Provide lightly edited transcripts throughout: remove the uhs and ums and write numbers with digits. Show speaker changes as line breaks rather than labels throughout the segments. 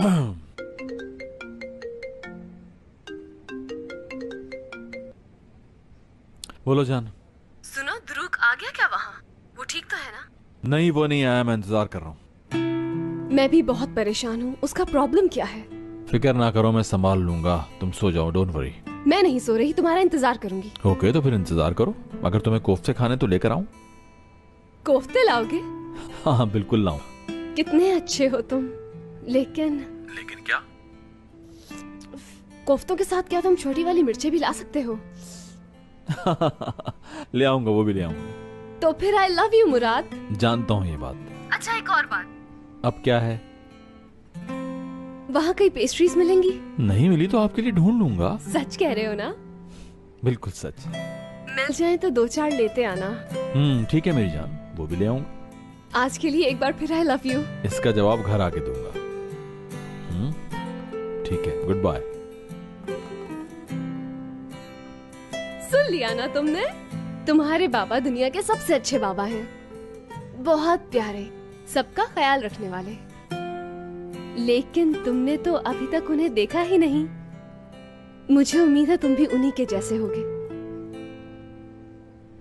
बोलो जान।
सुनो, ध्रुव आ गया क्या वहाँ? वो ठीक तो है ना?
नहीं, वो नहीं आया, मैं इंतजार कर रहा हूँ।
मैं भी बहुत परेशान हूँ। उसका प्रॉब्लम क्या है?
फिक्र ना करो, मैं संभाल लूंगा, तुम सो जाओ, डोंट वरी।
मैं नहीं सो रही, तुम्हारा इंतजार करूंगी।
ओके, तो फिर इंतजार करो। अगर तुम्हें कोफ्ते खाने तो लेकर आऊं।
कोफ्ते लाओगे?
हाँ हाँ, बिल्कुल लाऊं।
कितने अच्छे हो तुम। लेकिन
लेकिन क्या?
कोफ्तों के साथ क्या तुम छोटी वाली मिर्चें भी ला सकते हो?
ले आऊंगा, वो भी ले आऊंगा।
तो फिर आई लव यू मुराद।
जानता हूँ ये बात।
अच्छा, एक और बात।
अब क्या है?
वहाँ कई पेस्ट्रीज मिलेंगी?
नहीं मिली तो आपके लिए ढूंढ लूंगा।
सच कह रहे हो ना?
बिल्कुल सच।
मिल जाए तो 2-4 लेते आना।
ठीक है मेरी जान, वो भी ले आऊंगा।
आज के लिए एक बार फिर आई लव यू।
इसका जवाब घर आके दूंगा। ठीक है, गुड बाय।
सुन लिया ना तुमने? तुम्हारे बाबा दुनिया के सबसे अच्छे बाबा हैं। बहुत प्यारे, सबका ख्याल रखने वाले। लेकिन तुमने तो अभी तक उन्हें देखा ही नहीं। मुझे उम्मीद है तुम भी उन्हीं के जैसे होगे।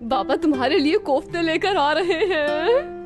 बाबा तुम्हारे लिए कोफ्ते लेकर आ रहे हैं।